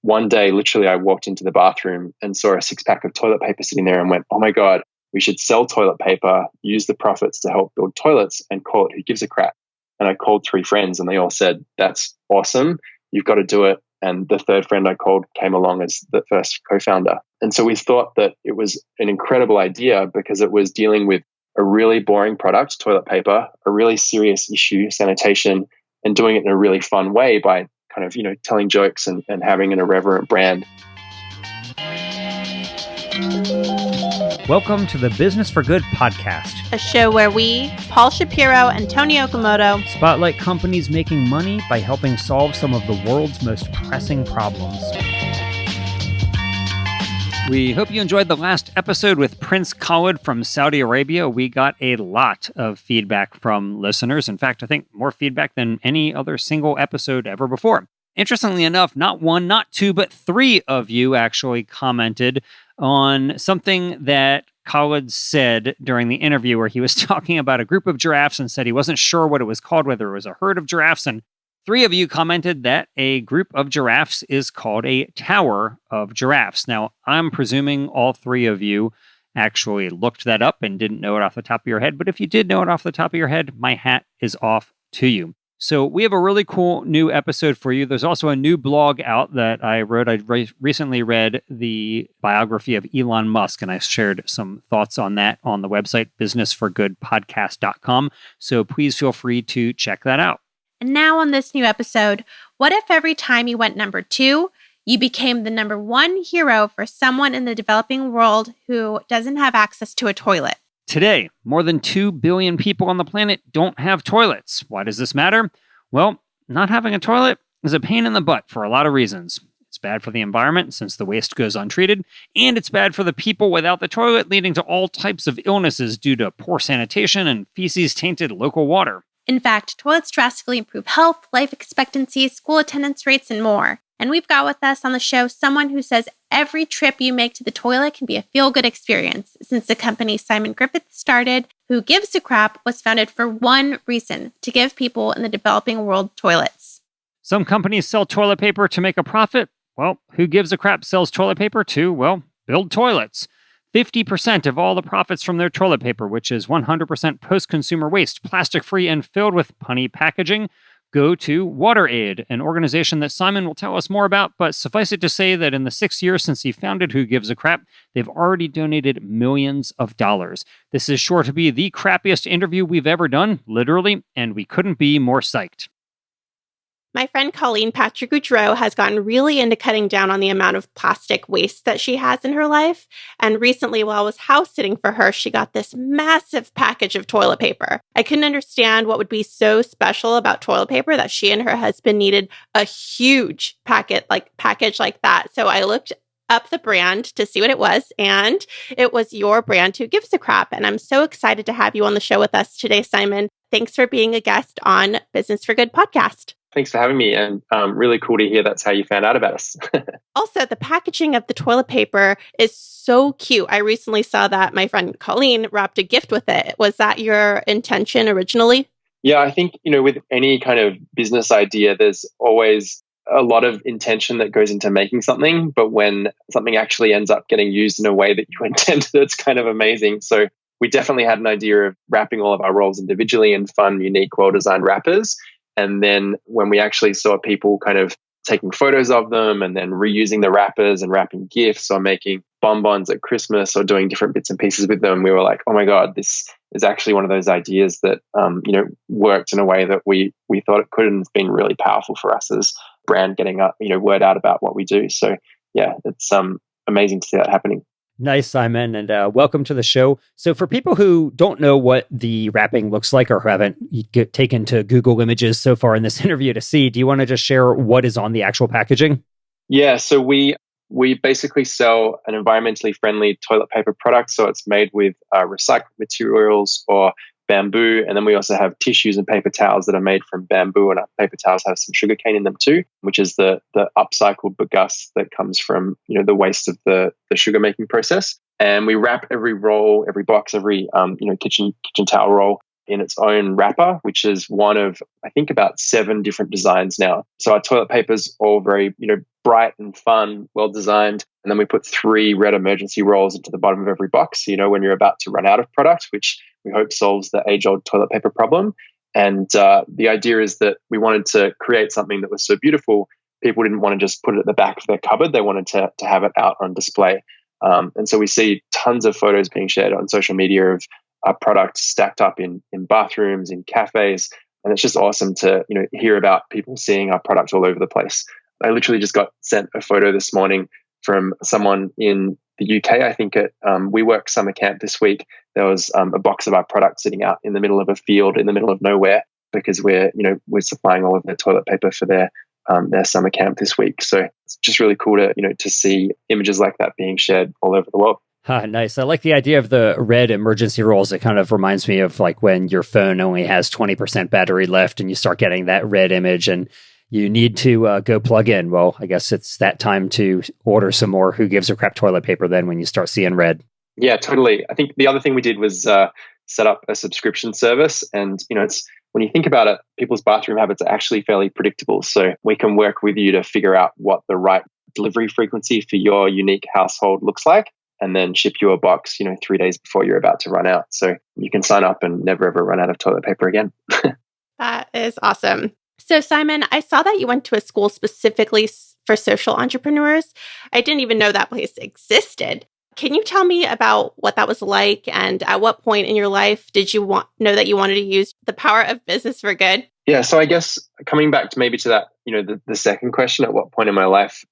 one day, literally, I walked into the bathroom and saw a 6-pack of toilet paper sitting there and went, oh my God, we should sell toilet paper, use the profits to help build toilets and call it Who Gives a Crap. And I called 3 friends and they all said, that's awesome. You've got to do it. And the third friend I called came along as the first co-founder. And so we thought that it was an incredible idea because it was dealing with a really boring product, toilet paper, a really serious issue, sanitation, and doing it in a really fun way by kind of, telling jokes and having an irreverent brand. Welcome to the Business for Good podcast, a show where we, Paul Shapiro and Tony Okamoto, spotlight companies making money by helping solve some of the world's most pressing problems. We hope you enjoyed the last episode with Prince Khalid from Saudi Arabia. We got a lot of feedback from listeners. In fact, I think more feedback than any other single episode ever before. Interestingly enough, not 1, not 2, but 3 of you actually commented on something that Khalid said during the interview where he was talking about a group of giraffes and said he wasn't sure what it was called, whether it was a herd of giraffes. And 3 of you commented that a group of giraffes is called a tower of giraffes. Now, I'm presuming all 3 of you actually looked that up and didn't know it off the top of your head. But if you did know it off the top of your head, my hat is off to you. So we have a really cool new episode for you. There's also a new blog out that I wrote. I recently read the biography of Elon Musk, and I shared some thoughts on that on the website, businessforgoodpodcast.com. So please feel free to check that out. And now on this new episode, what if every time you went number 2, you became the number 1 hero for someone in the developing world who doesn't have access to a toilet? Today, more than 2 billion people on the planet don't have toilets. Why does this matter? Well, not having a toilet is a pain in the butt for a lot of reasons. It's bad for the environment since the waste goes untreated, and it's bad for the people without the toilet, leading to all types of illnesses due to poor sanitation and feces-tainted local water. In fact, toilets drastically improve health, life expectancy, school attendance rates, and more. And we've got with us on the show someone who says every trip you make to the toilet can be a feel-good experience. Since the company Simon Griffiths started, Who Gives a Crap was founded for one reason: to give people in the developing world toilets. Some companies sell toilet paper to make a profit. Well, Who Gives a Crap sells toilet paper to, build toilets. 50% of all the profits from their toilet paper, which is 100% post-consumer waste, plastic-free, and filled with punny packaging, go to WaterAid, an organization that Simon will tell us more about, but suffice it to say that in the 6 years since he founded Who Gives a Crap, they've already donated millions of dollars. This is sure to be the crappiest interview we've ever done, literally, and we couldn't be more psyched. My friend Colleen Patrick Goudreau has gotten really into cutting down on the amount of plastic waste that she has in her life. And recently, while I was house sitting for her, she got this massive package of toilet paper. I couldn't understand what would be so special about toilet paper that she and her husband needed a huge package like that. So I looked up the brand to see what it was, and it was your brand, Who Gives a Crap. And I'm so excited to have you on the show with us today, Simon. Thanks for being a guest on Business for Good podcast. Thanks for having me, and really cool to hear that's how you found out about us. Also, the packaging of the toilet paper is so cute. I recently saw that my friend Colleen wrapped a gift with it. Was that your intention originally? Yeah, I think, with any kind of business idea, there's always a lot of intention that goes into making something, but when something actually ends up getting used in a way that you intended, it's kind of amazing. So we definitely had an idea of wrapping all of our rolls individually in fun, unique, well-designed wrappers. And then when we actually saw people kind of taking photos of them and then reusing the wrappers and wrapping gifts or making bonbons at Christmas or doing different bits and pieces with them, we were like, oh my God, this is actually one of those ideas that, worked in a way that we thought it could, and it's been really powerful for us as a brand getting up, word out about what we do. So yeah, it's amazing to see that happening. Nice, Simon, and welcome to the show. So for people who don't know what the wrapping looks like or who haven't taken to Google Images so far in this interview to see, do you want to just share what is on the actual packaging? Yeah, so we basically sell an environmentally friendly toilet paper product. So it's made with recycled materials or bamboo. And then we also have tissues and paper towels that are made from bamboo, and our paper towels have some sugarcane in them too, which is the upcycled bagasse that comes from, the waste of the sugar making process. And we wrap every roll, every box, every, kitchen towel roll in its own wrapper, which is one of, I think, about 7 different designs now. So our toilet paper is all very, bright and fun, well designed. And then we put 3 red emergency rolls into the bottom of every box, you know, when you're about to run out of product, which we hope solves the age-old toilet paper problem. And the idea is that we wanted to create something that was so beautiful, people didn't want to just put it at the back of their cupboard. They wanted to have it out on display. And so we see tons of photos being shared on social media of our product stacked up in bathrooms, in cafes. And it's just awesome to, you know, hear about people seeing our product all over the place. I literally just got sent a photo this morning from someone in the UK. I think at WeWork summer camp this week, there was a box of our product sitting out in the middle of a field in the middle of nowhere because we're supplying all of their toilet paper for their summer camp this week. So it's just really cool to see images like that being shared all over the world. Nice. I like the idea of the red emergency rolls. It kind of reminds me of like when your phone only has 20% battery left and you start getting that red image and you need to go plug in. Well, I guess it's that time to order some more Who Gives a Crap toilet paper then when you start seeing red. Yeah, totally. I think the other thing we did was set up a subscription service. And, it's when you think about it, people's bathroom habits are actually fairly predictable. So we can work with you to figure out what the right delivery frequency for your unique household looks like, and then ship you a box, 3 days before you're about to run out. So you can sign up and never, ever run out of toilet paper again. That is awesome. So Simon, I saw that you went to a school specifically for social entrepreneurs. I didn't even know that place existed. Can you tell me about what that was like, and at what point in your life did you know that you wanted to use the power of business for good? Yeah, so I guess coming back to that, the second question, at what point in my life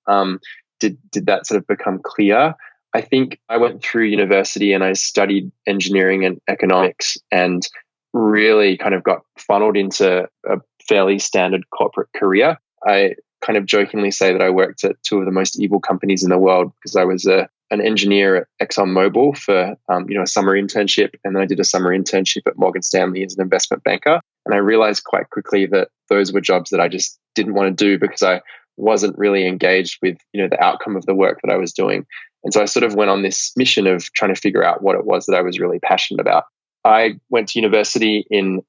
did that sort of become clear? I think I went through university and I studied engineering and economics and really kind of got funneled into a fairly standard corporate career. I kind of jokingly say that I worked at 2 of the most evil companies in the world because I was an engineer at ExxonMobil for a summer internship, and then I did a summer internship at Morgan Stanley as an investment banker. And I realized quite quickly that those were jobs that I just didn't want to do because I wasn't really engaged with the outcome of the work that I was doing. And so I sort of went on this mission of trying to figure out what it was that I was really passionate about. I went to university in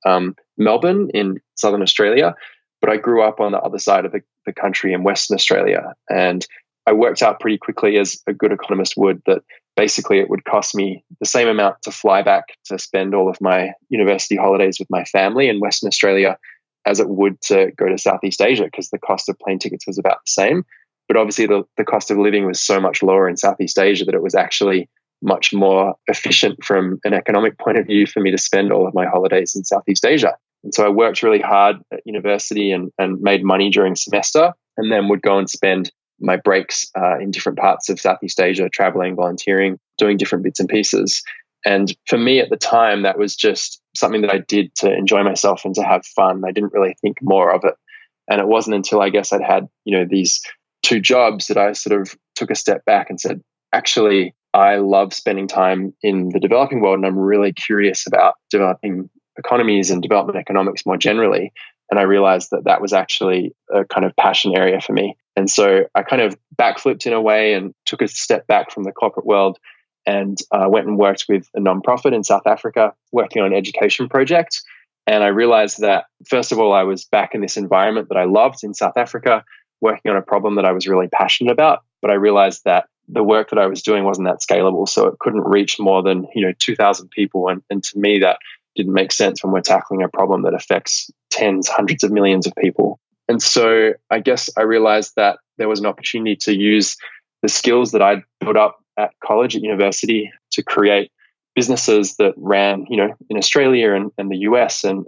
Melbourne in Southern Australia, but I grew up on the other side of the country in Western Australia. And I worked out pretty quickly, as a good economist would, that basically it would cost me the same amount to fly back to spend all of my university holidays with my family in Western Australia as it would to go to Southeast Asia, because the cost of plane tickets was about the same. But obviously the cost of living was so much lower in Southeast Asia that it was actually much more efficient from an economic point of view for me to spend all of my holidays in Southeast Asia. And so I worked really hard at university and made money during semester, and then would go and spend my breaks in different parts of Southeast Asia, traveling, volunteering, doing different bits and pieces. And for me at the time, that was just something that I did to enjoy myself and to have fun. I didn't really think more of it. And it wasn't until I guess I'd had, these 2 jobs that I sort of took a step back and said, actually, I love spending time in the developing world, and I'm really curious about developing economies and development economics more generally. And I realized that was actually a kind of passion area for me. And so I kind of backflipped in a way and took a step back from the corporate world and went and worked with a nonprofit in South Africa, working on an education project. And I realized that, first of all, I was back in this environment that I loved in South Africa, working on a problem that I was really passionate about. But I realized that the work that I was doing wasn't that scalable. So it couldn't reach more than 2,000 people. And to me, that didn't make sense when we're tackling a problem that affects tens, hundreds of millions of people. And so I guess I realized that there was an opportunity to use the skills that I'd built up at college, at university, to create businesses that ran, in Australia and the US and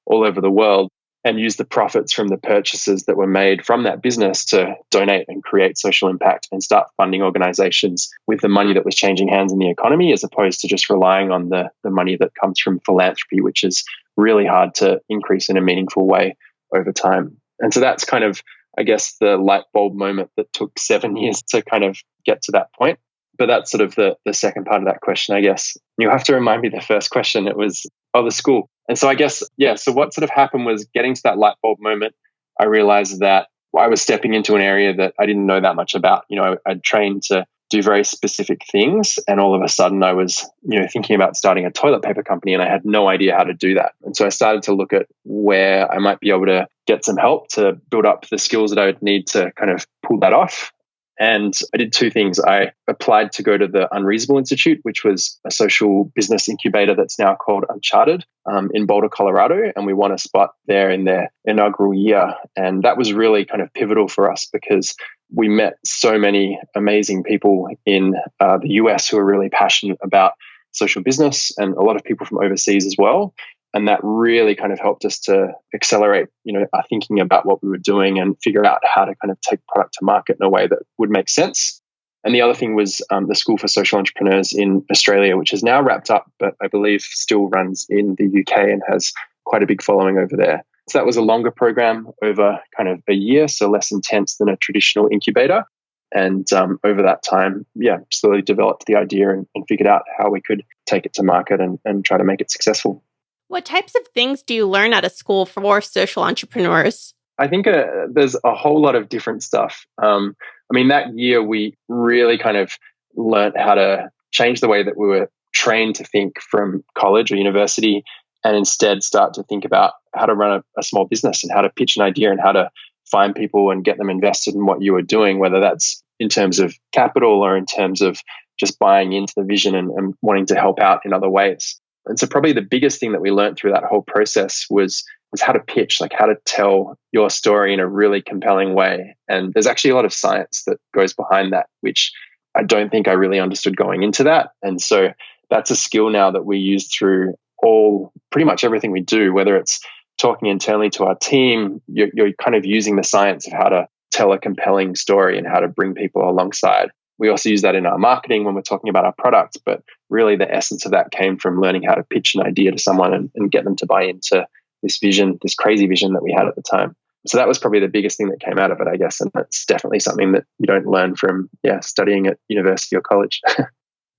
all over the world, and use the profits from the purchases that were made from that business to donate and create social impact and start funding organizations with the money that was changing hands in the economy, as opposed to just relying on the money that comes from philanthropy, which is really hard to increase in a meaningful way over time. And so that's kind of, I guess, the light bulb moment that took 7 years to kind of get to that point. But that's sort of the second part of that question, I guess. You'll have to remind me the first question. It was, the school. And so I guess, so what sort of happened was, getting to that light bulb moment, I realized that I was stepping into an area that I didn't know that much about. I'd trained to do very specific things, and all of a sudden I was, thinking about starting a toilet paper company, and I had no idea how to do that. And so I started to look at where I might be able to get some help to build up the skills that I would need to kind of pull that off. And I did two things. I applied to go to the Unreasonable Institute, which was a social business incubator that's now called Uncharted in Boulder, Colorado. And we won a spot there in their inaugural year. And that was really kind of pivotal for us because we met so many amazing people in the US who are really passionate about social business, and a lot of people from overseas as well. And that really kind of helped us to accelerate, our thinking about what we were doing and figure out how to kind of take product to market in a way that would make sense. And the other thing was the School for Social Entrepreneurs in Australia, which is now wrapped up, but I believe still runs in the UK and has quite a big following over there. So that was a longer program over kind of a year, so less intense than a traditional incubator. And over that time, slowly developed the idea and figured out how we could take it to market and try to make it successful. What types of things do you learn at a school for social entrepreneurs? I think there's a whole lot of different stuff. That year we really kind of learned how to change the way that we were trained to think from college or university, and instead start to think about how to run a small business and how to pitch an idea and how to find people and get them invested in what you were doing, whether that's in terms of capital or in terms of just buying into the vision and wanting to help out in other ways. And so probably the biggest thing that we learned through that whole process was how to pitch, like how to tell your story in a really compelling way. And there's actually a lot of science that goes behind that, which I don't think I really understood going into that. And so that's a skill now that we use through pretty much everything we do, whether it's talking internally to our team, you're kind of using the science of how to tell a compelling story and how to bring people alongside. We also use that in our marketing when we're talking about our products, but really the essence of that came from learning how to pitch an idea to someone and get them to buy into this vision, this crazy vision that we had at the time. So that was probably the biggest thing that came out of it, I guess. And that's definitely something that you don't learn from, studying at university or college.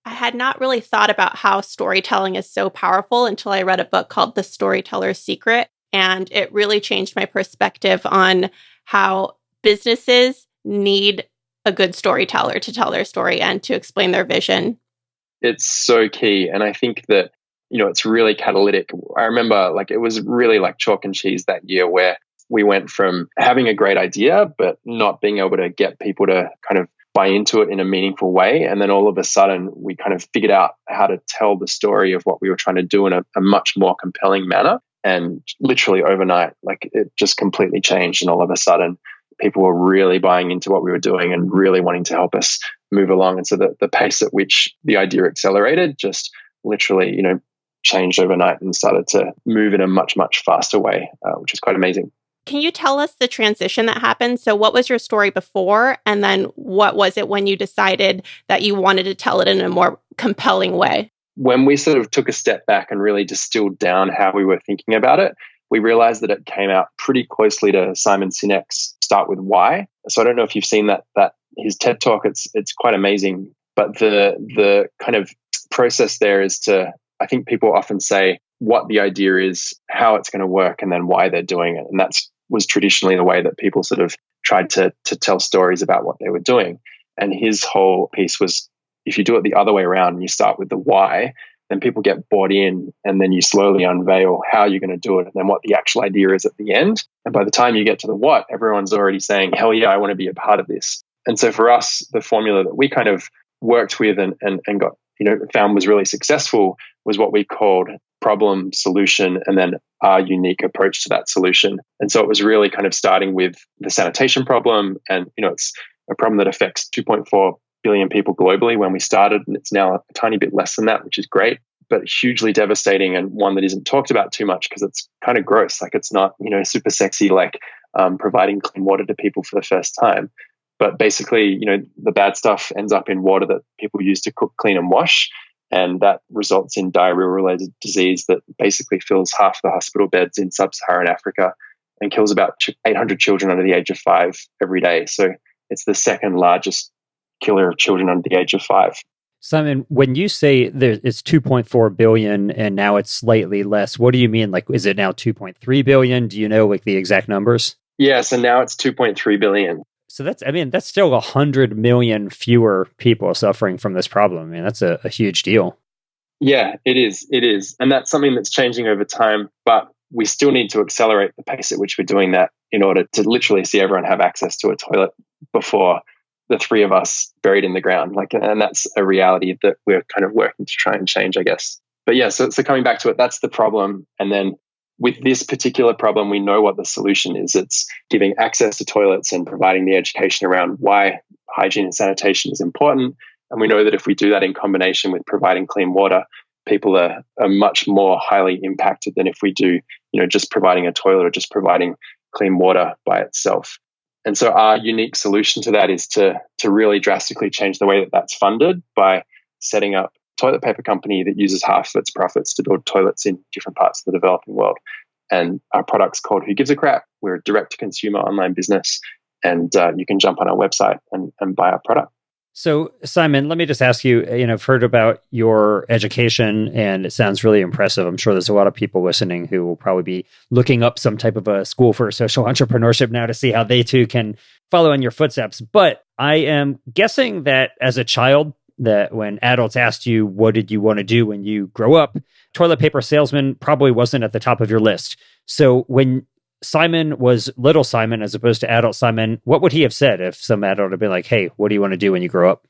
I had not really thought about how storytelling is so powerful until I read a book called The Storyteller's Secret. And it really changed my perspective on how businesses need a good storyteller to tell their story and to explain their vision. It's so key. And I think that, it's really catalytic. I remember it was really like chalk and cheese that year where we went from having a great idea, but not being able to get people to kind of buy into it in a meaningful way. And then all of a sudden we kind of figured out how to tell the story of what we were trying to do in a much more compelling manner. And literally overnight, it just completely changed. And all of a sudden people were really buying into what we were doing and really wanting to help us move along. And so the pace at which the idea accelerated just literally, changed overnight and started to move in a much, much faster way, which is quite amazing. Can you tell us the transition that happened? So what was your story before? And then what was it when you decided that you wanted to tell it in a more compelling way? When we sort of took a step back and really distilled down how we were thinking about it, we realized that it came out pretty closely to Simon Sinek's Start With Why. So I don't know if you've seen that his TED Talk, it's quite amazing. But the kind of process there is I think people often say what the idea is, how it's going to work, and then why they're doing it. And that was traditionally the way that people sort of tried to tell stories about what they were doing. And his whole piece was, if you do it the other way around and you start with the why, then people get bought in, and then you slowly unveil how you're going to do it and then what the actual idea is at the end. And by the time you get to the what, everyone's already saying, hell yeah, I want to be a part of this. And so for us, the formula that we kind of worked with and got, found was really successful was what we called problem, solution, and then our unique approach to that solution. And so it was really kind of starting with the sanitation problem. And, it's a problem that affects 2.4 billion people globally when we started. And it's now a tiny bit less than that, which is great, but hugely devastating, and one that isn't talked about too much because it's kind of gross. It's not, super sexy, providing clean water to people for the first time. But basically, the bad stuff ends up in water that people use to cook, clean, and wash. And that results in diarrhea-related disease that basically fills half the hospital beds in sub-Saharan Africa and kills about 800 children under the age of 5 every day. So it's the second largest killer of children under the age of 5. Simon, when you say it's 2.4 billion and now it's slightly less, what do you mean? Is it now 2.3 billion? Do you know the exact numbers? Yeah, so now it's 2.3 billion. So that's still 100 million fewer people suffering from this problem. That's a huge deal. Yeah, it is. It is. And that's something that's changing over time, but we still need to accelerate the pace at which we're doing that. in order to literally see everyone have access to a toilet before the three of us buried in the ground. And that's a reality that we're kind of working to try and change, I guess. But yeah, so coming back to it, that's the problem. And then with this particular problem, we know what the solution is. It's giving access to toilets and providing the education around why hygiene and sanitation is important. And we know that if we do that in combination with providing clean water, people are much more highly impacted than if we do, just providing a toilet or just providing clean water by itself. And so our unique solution to that is to really drastically change the way that that's funded by setting up a toilet paper company that uses half of its profits to build toilets in different parts of the developing world. And our product's called Who Gives a Crap? We're a direct-to-consumer online business, and you can jump on our website and buy our product. So, Simon, let me just ask you, I've heard about your education and it sounds really impressive. I'm sure there's a lot of people listening who will probably be looking up some type of a school for social entrepreneurship now to see how they too can follow in your footsteps. But I am guessing that as a child, that when adults asked you, what did you want to do when you grow up, toilet paper salesman probably wasn't at the top of your list. So when Simon was little Simon as opposed to adult Simon, what would he have said if some adult had been like, hey, what do you want to do when you grow up?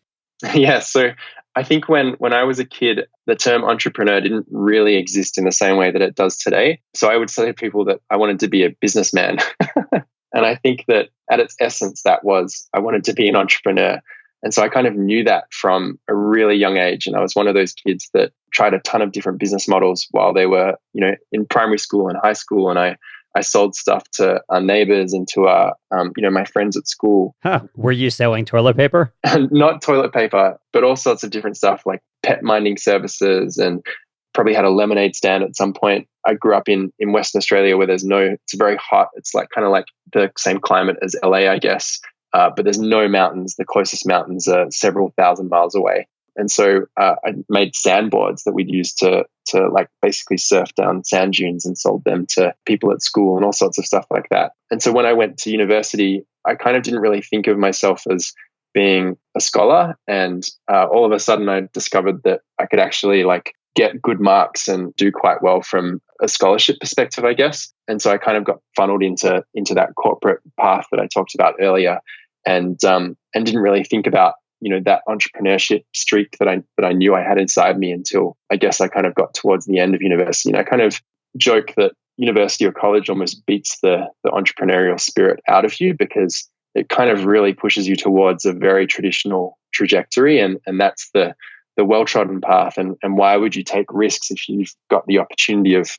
Yeah, so I think when I was a kid, the term entrepreneur didn't really exist in the same way that it does today. So I would say to people that I wanted to be a businessman. And I think that at its essence, that was, I wanted to be an entrepreneur. And so I kind of knew that from a really young age. And I was one of those kids that tried a ton of different business models while they were, in primary school and high school. And I sold stuff to our neighbors and to our, my friends at school. Huh. Were you selling toilet paper? Not toilet paper, but all sorts of different stuff like pet minding services, and probably had a lemonade stand at some point. I grew up in Western Australia where it's very hot. It's kind of like the same climate as LA, I guess. But there's no mountains. The closest mountains are several thousand miles away. And so I made sandboards that we'd use to basically surf down sand dunes and sold them to people at school and all sorts of stuff like that. And so when I went to university, I kind of didn't really think of myself as being a scholar. And all of a sudden I discovered that I could actually get good marks and do quite well from a scholarship perspective, I guess. And so I kind of got funneled into that corporate path that I talked about earlier, and didn't really think about that entrepreneurship streak that I knew I had inside me until I guess I kind of got towards the end of university. And I kind of joke that university or college almost beats the entrepreneurial spirit out of you, because it kind of really pushes you towards a very traditional trajectory, and that's the well-trodden path. And why would you take risks if you've got the opportunity of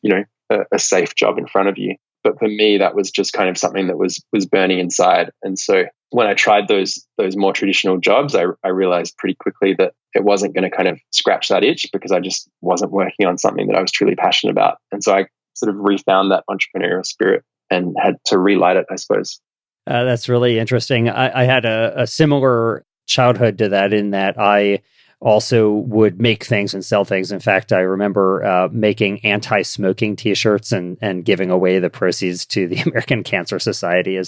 a safe job in front of you? But for me, that was just kind of something that was burning inside. And so when I tried those more traditional jobs, I realized pretty quickly that it wasn't going to kind of scratch that itch, because I just wasn't working on something that I was truly passionate about. And so I sort of refound that entrepreneurial spirit and had to relight it, I suppose. That's really interesting. I had a similar childhood to that, in that I also would make things and sell things. In fact, I remember making anti-smoking T-shirts and giving away the proceeds to the American Cancer Society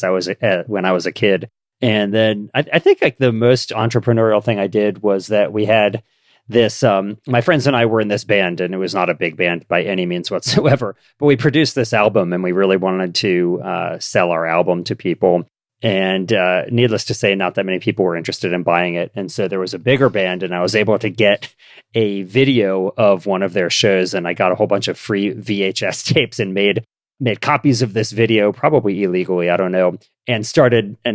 when I was a kid. And then I think the most entrepreneurial thing I did was that we had this, my friends and I were in this band, and it was not a big band by any means whatsoever, but we produced this album and we really wanted to sell our album to people. And needless to say, not that many people were interested in buying it. And so there was a bigger band, and I was able to get a video of one of their shows, and I got a whole bunch of free VHS tapes and made copies of this video, probably illegally, I don't know, and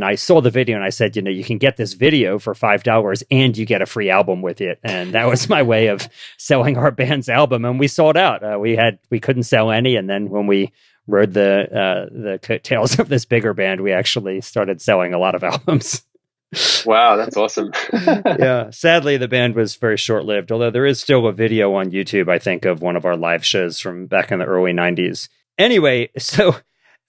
I sold the video, and I said, you can get this video for $5 and you get a free album with it. And that was my way of selling our band's album. And we sold out. We couldn't sell any. And then when we rode the coattails of this bigger band, we actually started selling a lot of albums. Wow, that's awesome. Yeah. Sadly, the band was very short-lived, although there is still a video on YouTube, I think, of one of our live shows from back in the early 90s. Anyway, so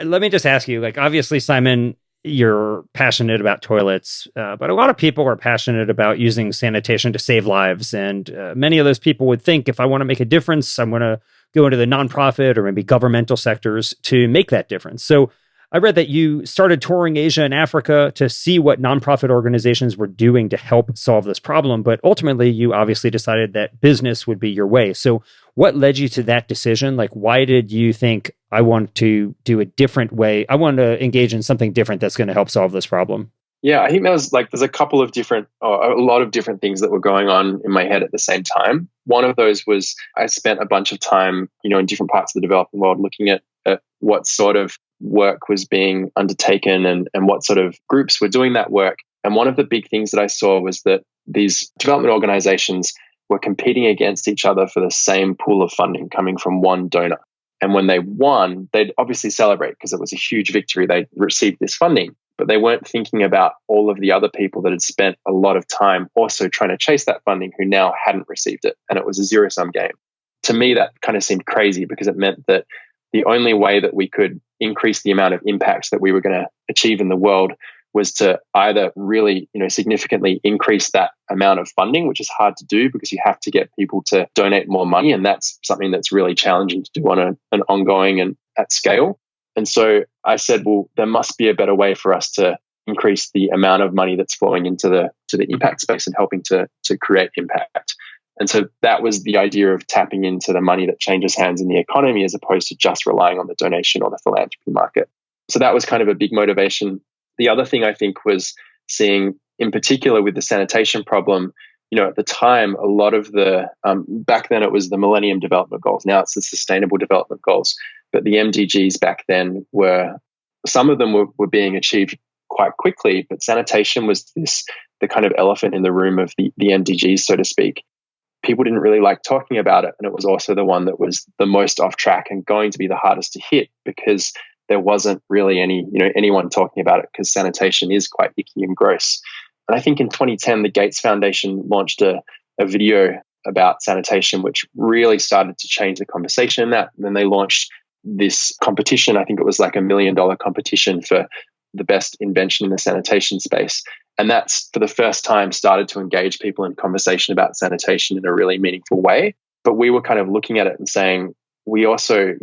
let me just ask you, obviously, Simon, you're passionate about toilets, but a lot of people are passionate about using sanitation to save lives. And many of those people would think, if I want to make a difference, I'm going to go into the nonprofit or maybe governmental sectors to make that difference. So I read that you started touring Asia and Africa to see what nonprofit organizations were doing to help solve this problem. But ultimately, you obviously decided that business would be your way. So what led you to that decision? Like, why did you think, I want to do a different way? I want to engage in something different that's going to help solve this problem? Yeah, I think there's a couple of different, or a lot of different things that were going on in my head at the same time. One of those was I spent a bunch of time, in different parts of the developing world looking at what sort of work was being undertaken and what sort of groups were doing that work. And one of the big things that I saw was that these development organizations were competing against each other for the same pool of funding coming from one donor. And when they won, they'd obviously celebrate because it was a huge victory. They received this funding, but they weren't thinking about all of the other people that had spent a lot of time also trying to chase that funding who now hadn't received it. And it was a zero-sum game. To me, that kind of seemed crazy because it meant that the only way that we could increase the amount of impact that we were going to achieve in the world was to either really, significantly increase that amount of funding, which is hard to do because you have to get people to donate more money. And that's something that's really challenging to do on an ongoing and at scale. And so I said, well, there must be a better way for us to increase the amount of money that's flowing into the impact space and helping to create impact. And so that was the idea of tapping into the money that changes hands in the economy as opposed to just relying on the donation or the philanthropy market. So that was kind of a big motivation. The other thing I think was seeing, in particular with the sanitation problem, at the time, a lot of the, back then it was the Millennium Development Goals. Now it's the Sustainable Development Goals. But the MDGs back then some of them were being achieved quite quickly, but sanitation was the kind of elephant in the room of the MDGs, so to speak. People didn't really like talking about it. And it was also the one that was the most off track and going to be the hardest to hit because there wasn't really anyone talking about it because sanitation is quite icky and gross. And I think in 2010, the Gates Foundation launched a video about sanitation, which really started to change the conversation in that. And then they launched this competition. I think it was like $1 million competition for the best invention in the sanitation space. And that's for the first time started to engage people in conversation about sanitation in a really meaningful way. But we were kind of looking at it and saying, we also,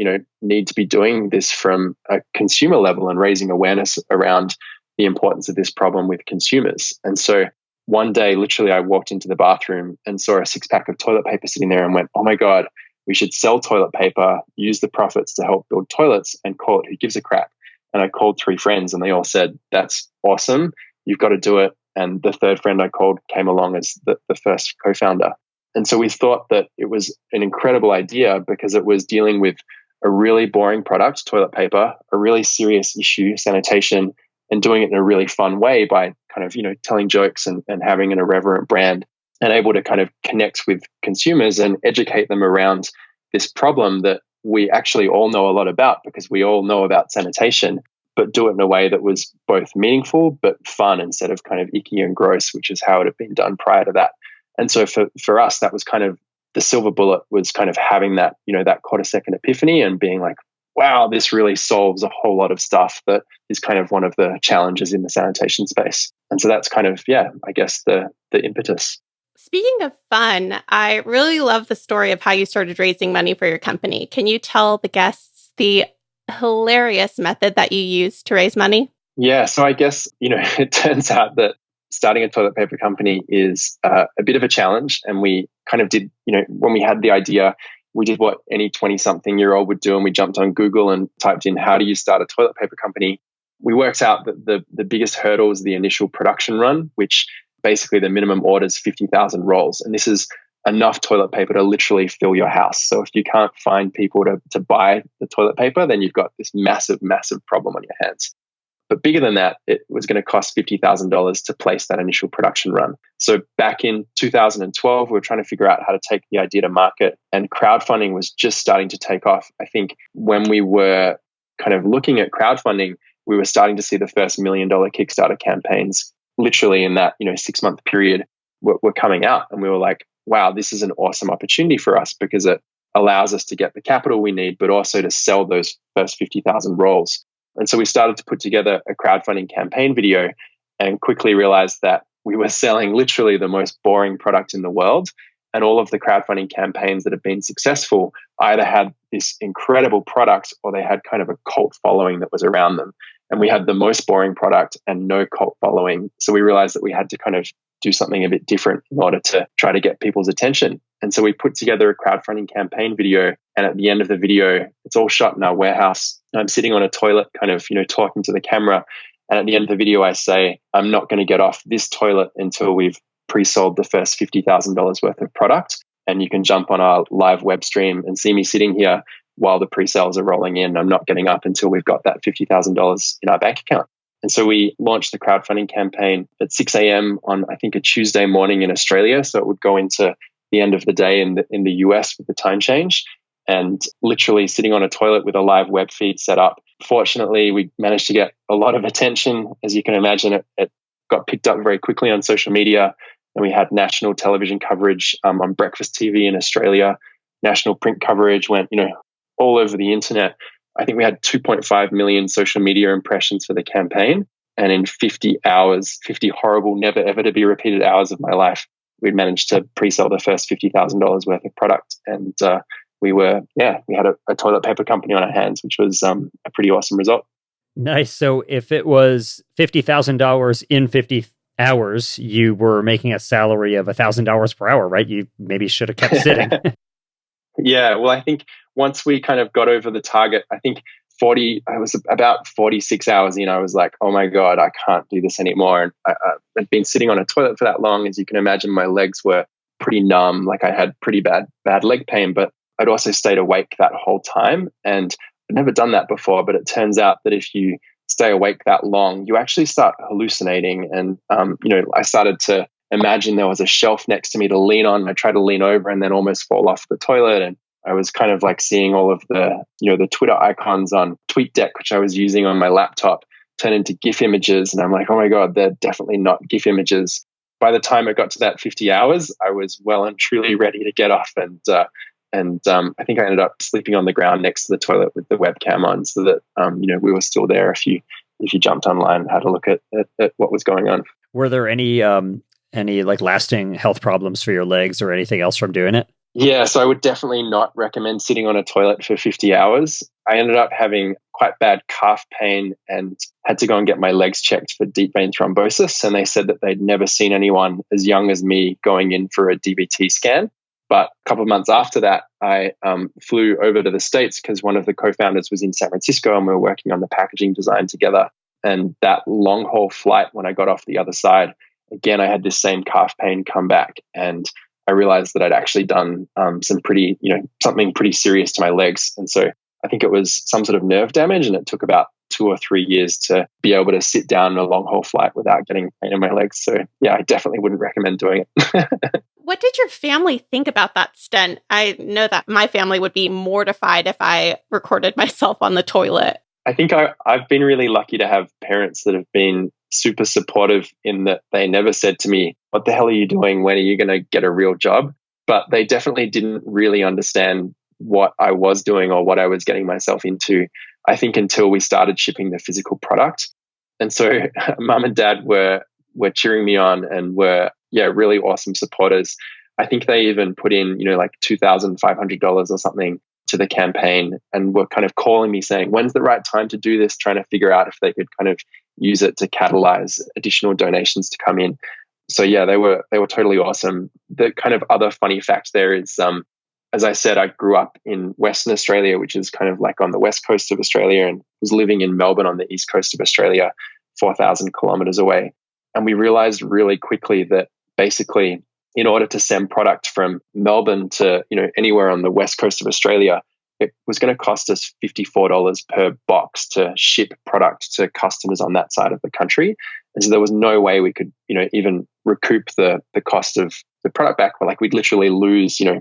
need to be doing this from a consumer level and raising awareness around the importance of this problem with consumers. And so one day, literally, I walked into the bathroom and saw a 6-pack of toilet paper sitting there and went, oh my God, we should sell toilet paper, use the profits to help build toilets and call it Who Gives a Crap. And I called 3 friends and they all said, that's awesome. You've got to do it. And the third friend I called came along as the first co-founder. And so we thought that it was an incredible idea because it was dealing with a really boring product, toilet paper, a really serious issue, sanitation, and doing it in a really fun way by kind of, telling jokes and having an irreverent brand and able to kind of connect with consumers and educate them around this problem that we actually all know a lot about because we all know about sanitation, but do it in a way that was both meaningful but fun instead of kind of icky and gross, which is how it had been done prior to that. And so for us, that was kind of the silver bullet, was kind of having that, that quarter-second epiphany and being like, wow, this really solves a whole lot of stuff that is kind of one of the challenges in the sanitation space. And so that's kind of, I guess the impetus. Speaking of fun, I really love the story of how you started raising money for your company. Can you tell the guests the hilarious method that you used to raise money? Yeah, so I guess, it turns out that starting a toilet paper company is a bit of a challenge. And we kind of did, when we had the idea, we did what any 20-something-year-old would do, and we jumped on Google and typed in, how do you start a toilet paper company? We worked out that the biggest hurdle is the initial production run, which basically the minimum order is 50,000 rolls. And this is enough toilet paper to literally fill your house. So if you can't find people to buy the toilet paper, then you've got this massive, massive problem on your hands. But bigger than that, it was going to cost $50,000 to place that initial production run. So back in 2012, we were trying to figure out how to take the idea to market, and crowdfunding was just starting to take off. I think when we were kind of looking at crowdfunding, we were starting to see the first $1 million Kickstarter campaigns literally in that 6-month period were coming out. And we were like, wow, this is an awesome opportunity for us because it allows us to get the capital we need, but also to sell those first 50,000 rolls. And so we started to put together a crowdfunding campaign video and quickly realized that we were selling literally the most boring product in the world. And all of the crowdfunding campaigns that have been successful either had this incredible product or they had kind of a cult following that was around them. and we had the most boring product and no cult following. So we realized that we had to kind of do something a bit different in order to try to get people's attention. And so we put together a crowdfunding campaign video. And at the end of the video, it's all shot in our warehouse. I'm sitting on a toilet, kind of, talking to the camera. And at the end of the video, I say, I'm not going to get off this toilet until we've pre-sold the first $50,000 worth of product. And you can jump on our live web stream and see me sitting here while the pre-sales are rolling in. I'm not getting up until we've got that $50,000 in our bank account. And so we launched the crowdfunding campaign at 6 a.m. on, I think, a Tuesday morning in Australia. So it would go into the end of the day in the US with the time change, and literally sitting on a toilet with a live web feed set up. Fortunately, we managed to get a lot of attention. As you can imagine, it got picked up very quickly on social media. And we had national television coverage on breakfast TV in Australia. National print coverage went, all over the internet. I think we had 2.5 million social media impressions for the campaign. And in 50 hours, 50 horrible, never ever to be repeated hours of my life, we'd managed to pre-sell the first $50,000 worth of product. And we had a toilet paper company on our hands, which was a pretty awesome result. Nice. So if it was $50,000 in 50 hours, you were making a salary of $1,000 per hour, right? You maybe should have kept sitting. Yeah. Well, I think once we kind of got over the target, I think I was about 46 hours in, I was like, oh my God, I can't do this anymore. And I'd been sitting on a toilet for that long. As you can imagine, my legs were pretty numb. Like I had pretty bad leg pain, but I'd also stayed awake that whole time. And I'd never done that before, but it turns out that if you stay awake that long, you actually start hallucinating. And, I started to imagine there was a shelf next to me to lean on. I tried to lean over and then almost fall off the toilet. And I was kind of like seeing all of the Twitter icons on TweetDeck, which I was using on my laptop, turn into GIF images. And I'm like, oh my God, they're definitely not GIF images. By the time I got to that 50 hours, I was well and truly ready to get off. And I think I ended up sleeping on the ground next to the toilet with the webcam on, so that we were still there if you jumped online and had a look at what was going on. Were there any like lasting health problems for your legs or anything else from doing it? Yeah, so I would definitely not recommend sitting on a toilet for 50 hours. I ended up having quite bad calf pain and had to go and get my legs checked for deep vein thrombosis. And they said that they'd never seen anyone as young as me going in for a DVT scan. But a couple of months after that, I flew over to the States because one of the co-founders was in San Francisco and we were working on the packaging design together. And that long haul flight, when I got off the other side, again, I had this same calf pain come back. And I realized that I'd actually done something pretty serious to my legs. And so I think it was some sort of nerve damage. And it took about 2 or 3 years to be able to sit down on a long haul flight without getting pain in my legs. So yeah, I definitely wouldn't recommend doing it. What did your family think about that stunt? I know that my family would be mortified if I recorded myself on the toilet. I think I've been really lucky to have parents that have been super supportive in that they never said to me, what the hell are you doing? When are you going to get a real job? But they definitely didn't really understand what I was doing or what I was getting myself into, I think, until we started shipping the physical product. And so mum and dad were cheering me on and were, really awesome supporters. I think they even put in, like $2,500 or something to the campaign and were kind of calling me saying, when's the right time to do this? Trying to figure out if they could kind of use it to catalyze additional donations to come in. So yeah, they were totally awesome. The kind of other funny fact there is, as I said, I grew up in Western Australia, which is kind of like on the west coast of Australia, and was living in Melbourne on the east coast of Australia, 4,000 kilometers away. And we realized really quickly that basically in order to send product from Melbourne to, anywhere on the west coast of Australia, it was going to cost us $54 per box to ship product to customers on that side of the country. And so there was no way we could, even recoup the cost of the product back. Like we'd literally lose, $60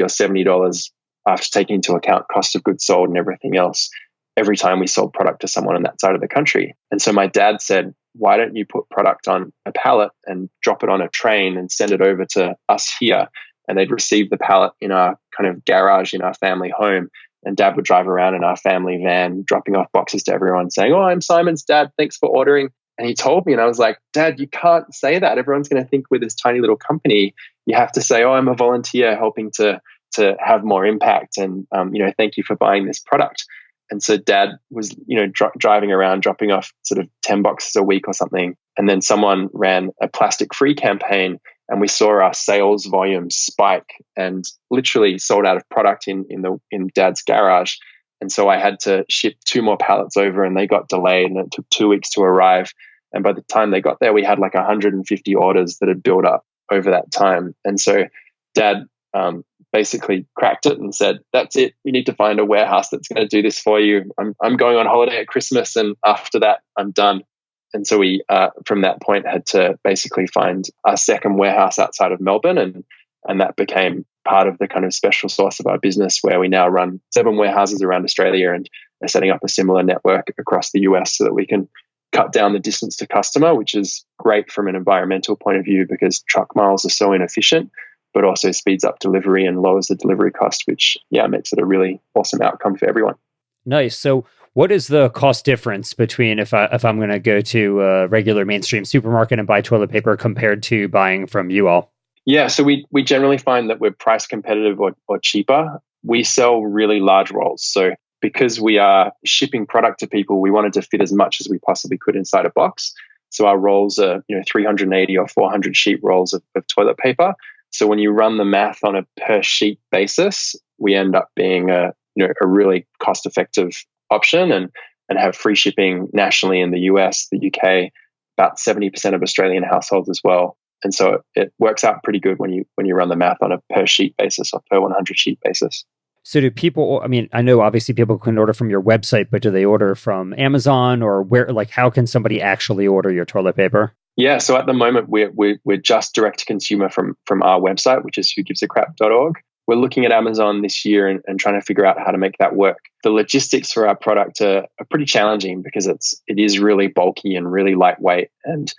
or $70 after taking into account cost of goods sold and everything else every time we sold product to someone on that side of the country. And so my dad said, why don't you put product on a pallet and drop it on a train and send it over to us here? And they'd receive the pallet in our kind of garage in our family home. And dad would drive around in our family van, dropping off boxes to everyone saying, oh, I'm Simon's dad. Thanks for ordering. And he told me, and I was like, Dad, you can't say that. Everyone's going to think we're this tiny little company. You have to say, oh, I'm a volunteer helping to have more impact. And, thank you for buying this product. And so Dad was, driving around, dropping off sort of 10 boxes a week or something. And then someone ran a plastic-free campaign, and we saw our sales volume spike and literally sold out of product in Dad's garage. And so I had to ship 2 more pallets over, and they got delayed, and it took 2 weeks to arrive. And by the time they got there, we had like 150 orders that had built up over that time. And so Dad basically cracked it and said, "That's it. You need to find a warehouse that's going to do this for you. I'm going on holiday at Christmas, and after that, I'm done." And so we, from that point, had to basically find a second warehouse outside of Melbourne, and that became part of the kind of special sauce of our business, where we now run 7 warehouses around Australia and are setting up a similar network across the US so that we can cut down the distance to customer, which is great from an environmental point of view because truck miles are so inefficient, but also speeds up delivery and lowers the delivery cost, which makes it a really awesome outcome for everyone. Nice. So what is the cost difference between if I'm going to go to a regular mainstream supermarket and buy toilet paper compared to buying from you all? Yeah, so we generally find that we're price competitive or cheaper. We sell really large rolls. So because we are shipping product to people, we wanted to fit as much as we possibly could inside a box. So our rolls are 380 or 400 sheet rolls of toilet paper. So when you run the math on a per sheet basis, we end up being a really cost-effective option and have free shipping nationally in the US, the UK, about 70% of Australian households as well. And so it works out pretty good when you run the math on a per sheet basis or per 100 sheet basis. So do people, I know obviously people can order from your website, but do they order from Amazon or where, like how can somebody actually order your toilet paper? Yeah, so at the moment we're just direct to consumer from our website, which is whogivesacrap.org. We're looking at Amazon this year and trying to figure out how to make that work. The logistics for our product are pretty challenging because it is really bulky and really lightweight and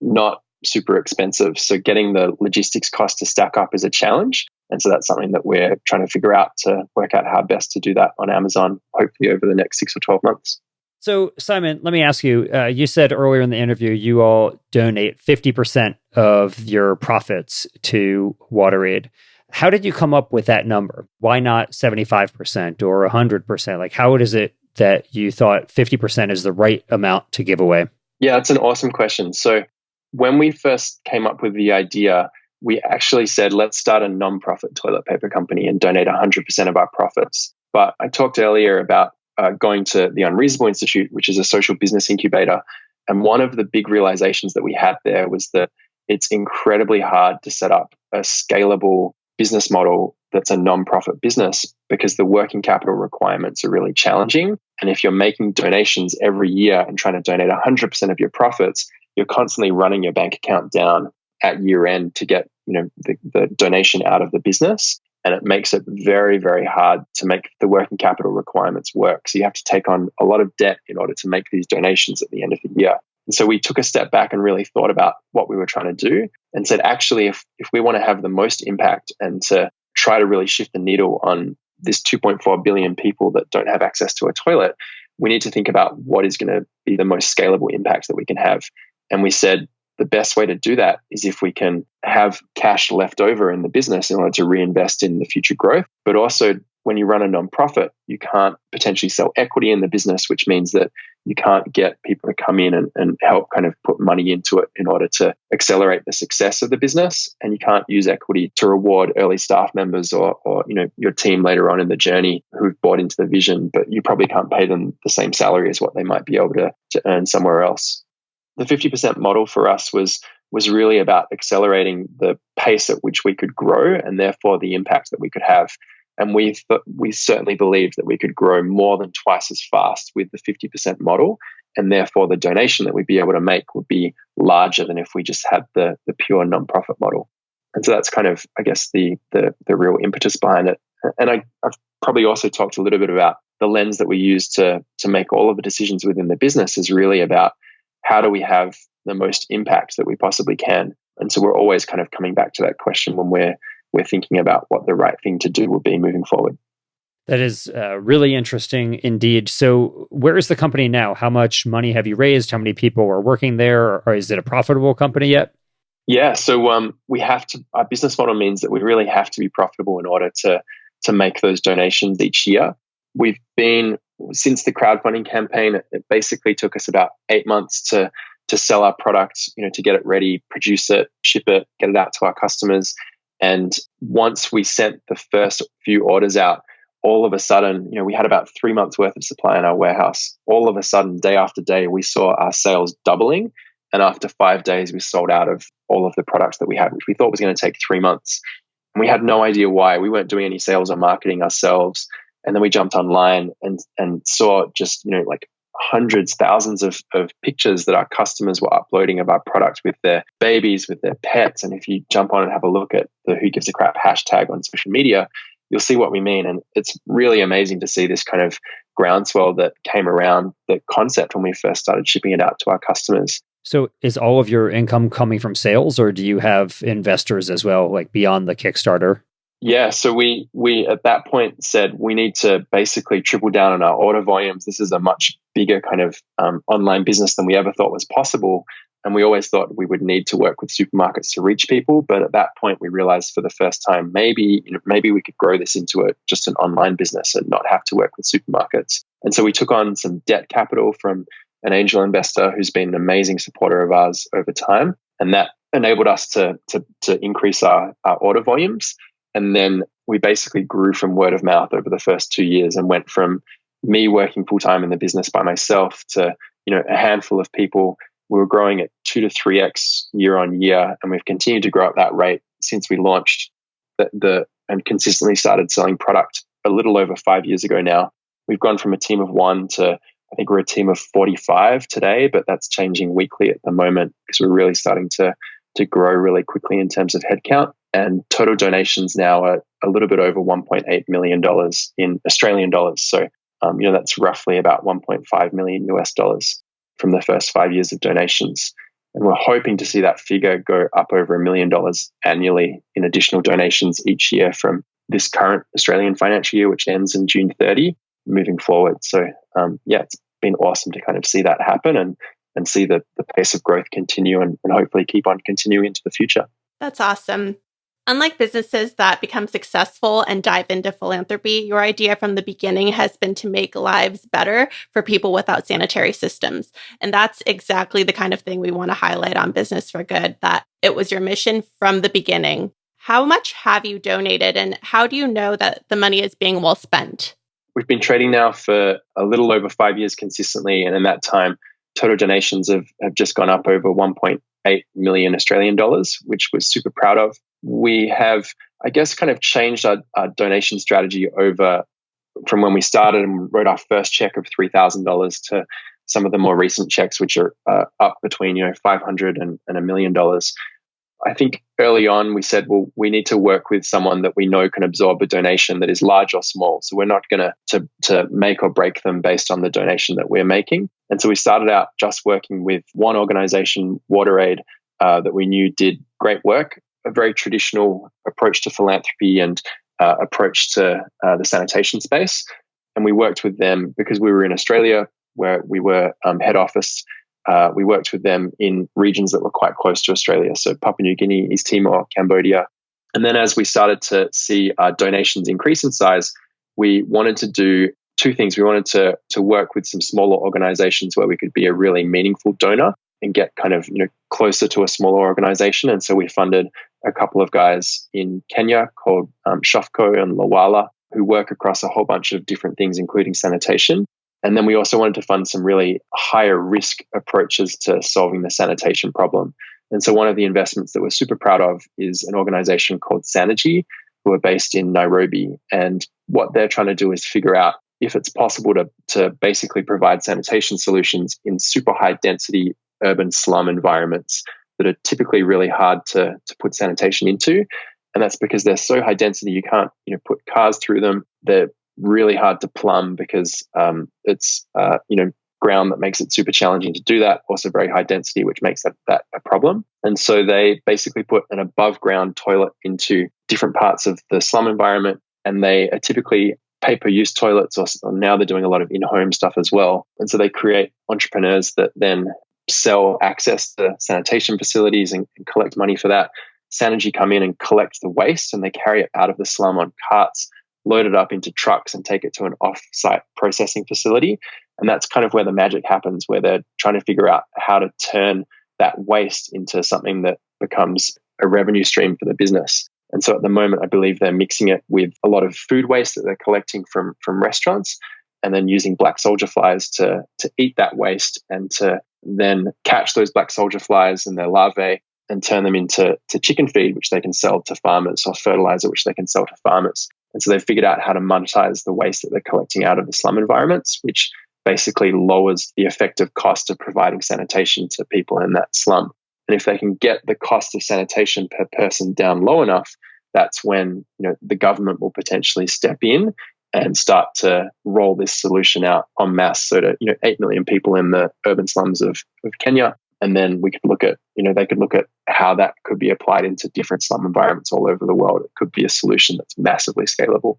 not super expensive. So getting the logistics cost to stack up is a challenge. And so that's something that we're trying to figure out to work out how best to do that on Amazon, hopefully over the next 6 or 12 months. So, Simon, let me ask you, you said earlier in the interview, you all donate 50% of your profits to WaterAid. How did you come up with that number? Why not 75% or 100%? Like, how is it that you thought 50% is the right amount to give away? Yeah, it's an awesome question. So when we first came up with the idea, we actually said, let's start a non-profit toilet paper company and donate 100% of our profits. But I talked earlier about going to the Unreasonable Institute, which is a social business incubator. And one of the big realizations that we had there was that it's incredibly hard to set up a scalable business model that's a non-profit business because the working capital requirements are really challenging. And if you're making donations every year and trying to donate 100% of your profits, you're constantly running your bank account down at year end to get the donation out of the business. And it makes it very, very hard to make the working capital requirements work. So you have to take on a lot of debt in order to make these donations at the end of the year. And so we took a step back and really thought about what we were trying to do and said, actually, if we want to have the most impact and to try to really shift the needle on this 2.4 billion people that don't have access to a toilet, we need to think about what is going to be the most scalable impact that we can have. And we said, the best way to do that is if we can have cash left over in the business in order to reinvest in the future growth. But also, when you run a nonprofit, you can't potentially sell equity in the business, which means that you can't get people to come in and help kind of put money into it in order to accelerate the success of the business. And you can't use equity to reward early staff members or your team later on in the journey who've bought into the vision, but you probably can't pay them the same salary as what they might be able to earn somewhere else. The 50% model for us was really about accelerating the pace at which we could grow and therefore the impact that we could have. And we certainly believed that we could grow more than twice as fast with the 50% model. And therefore the donation that we'd be able to make would be larger than if we just had the pure nonprofit model. And so that's kind of, I guess, the real impetus behind it. And I've probably also talked a little bit about the lens that we use to make all of the decisions within the business is really about how do we have the most impact that we possibly can? And so we're always kind of coming back to that question when we're thinking about what the right thing to do will be moving forward. That is really interesting indeed. So where is the company now? How much money have you raised? How many people are working there? Or is it a profitable company yet? Yeah, so we have to. Our business model means that we really have to be profitable in order to make those donations each year. We've been since the crowdfunding campaign, it basically took us about 8 months to sell our product, to get it ready, produce it, ship it, get it out to our customers. And once we sent the first few orders out, all of a sudden, we had about 3 months worth of supply in our warehouse. All of a sudden, day after day, we saw our sales doubling. And after 5 days, we sold out of all of the products that we had, which we thought was going to take 3 months. And we had no idea why. We weren't doing any sales or marketing ourselves. And then we jumped online and saw just, like hundreds, thousands of pictures that our customers were uploading of our product with their babies, with their pets. And if you jump on and have a look at the Who Gives a Crap hashtag on social media, you'll see what we mean. And it's really amazing to see this kind of groundswell that came around the concept when we first started shipping it out to our customers. So is all of your income coming from sales, or do you have investors as well, like beyond the Kickstarter? Yeah, so we at that point said we need to basically triple down on our order volumes. This is a much bigger kind of online business than we ever thought was possible. And we always thought we would need to work with supermarkets to reach people. But at that point, we realized for the first time, maybe we could grow this into just an online business and not have to work with supermarkets. And so we took on some debt capital from an angel investor who's been an amazing supporter of ours over time. And that enabled us to increase our order volumes. And then we basically grew from word of mouth over the first 2 years and went from me working full time in the business by myself to, a handful of people. We were growing at 2 to 3x year on year. And we've continued to grow at that rate since we launched and consistently started selling product a little over 5 years ago now. We've gone from a team of 1 to, I think we're a team of 45 today, but that's changing weekly at the moment because we're really starting to grow really quickly in terms of headcount. And total donations now are a little bit over $1.8 million in Australian dollars. So, that's roughly about $1.5 million US dollars from the first 5 years of donations. And we're hoping to see that figure go up over $1 million annually in additional donations each year from this current Australian financial year, which ends in June 30, moving forward. So, it's been awesome to kind of see that happen and see the pace of growth continue and hopefully keep on continuing into the future. That's awesome. Unlike businesses that become successful and dive into philanthropy, your idea from the beginning has been to make lives better for people without sanitary systems. And that's exactly the kind of thing we want to highlight on Business for Good, that it was your mission from the beginning. How much have you donated, and how do you know that the money is being well spent? We've been trading now for a little over 5 years consistently. And in that time, total donations have just gone up over 1.8 million Australian dollars, which we're super proud of. We have, I guess, kind of changed our donation strategy over from when we started and wrote our first check of $3,000 to some of the more recent checks, which are up between $500 and $1 million. I think early on we said, well, we need to work with someone that we know can absorb a donation that is large or small. So we're not going to make or break them based on the donation that we're making. And so we started out just working with one organization, WaterAid, that we knew did great work, a very traditional approach to philanthropy and approach to the sanitation space. And we worked with them because we were in Australia, where we were head office. We worked with them in regions that were quite close to Australia, so Papua New Guinea, East Timor, Cambodia. And then as we started to see our donations increase in size, we wanted to do two things. We wanted to work with some smaller organizations where we could be a really meaningful donor and get kind of closer to a smaller organization. And so we funded a couple of guys in Kenya called Shofco and Lawala, who work across a whole bunch of different things, including sanitation. And then we also wanted to fund some really higher risk approaches to solving the sanitation problem. And so one of the investments that we're super proud of is an organization called Sanergy, who are based in Nairobi. And what they're trying to do is figure out if it's possible to basically provide sanitation solutions in super high density urban slum environments that are typically really hard to put sanitation into. And that's because they're so high density, you can't put cars through them. They're really hard to plumb because it's ground that makes it super challenging to do that. Also very high density, which makes that a problem. And so they basically put an above ground toilet into different parts of the slum environment, and they are typically pay-per-use toilets, or now they're doing a lot of in-home stuff as well. And so they create entrepreneurs that then sell access to sanitation facilities and collect money for that. Sanergy come in and collect the waste, and they carry it out of the slum on carts load it up into trucks and take it to an off-site processing facility. And that's kind of where the magic happens, where they're trying to figure out how to turn that waste into something that becomes a revenue stream for the business. And so at the moment, I believe they're mixing it with a lot of food waste that they're collecting from restaurants, and then using black soldier flies to eat that waste and to then catch those black soldier flies and their larvae and turn them into chicken feed, which they can sell to farmers, or fertilizer, which they can sell to farmers. And so they've figured out how to monetize the waste that they're collecting out of the slum environments, which basically lowers the effective cost of providing sanitation to people in that slum. And if they can get the cost of sanitation per person down low enough, that's when the government will potentially step in and start to roll this solution out en masse. So to 8 million people in the urban slums of Kenya. And then we could look at, they could look at how that could be applied into different slum environments all over the world. It could be a solution that's massively scalable.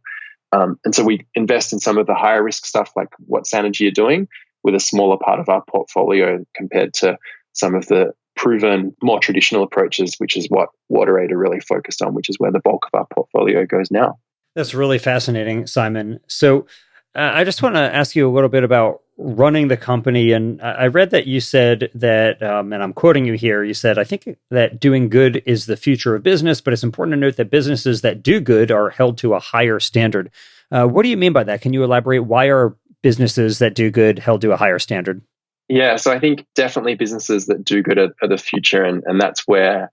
And so we invest in some of the higher risk stuff, like what Sanergy are doing, with a smaller part of our portfolio compared to some of the proven, more traditional approaches, which is what WaterAid are really focused on, which is where the bulk of our portfolio goes now. That's really fascinating, Simon. So I just want to ask you a little bit about running the company. And I read that you said that, and I'm quoting you here, you said, I think that doing good is the future of business, but it's important to note that businesses that do good are held to a higher standard. What do you mean by that? Can you elaborate? Why are businesses that do good held to a higher standard? Yeah, so I think definitely businesses that do good are the future. And that's where,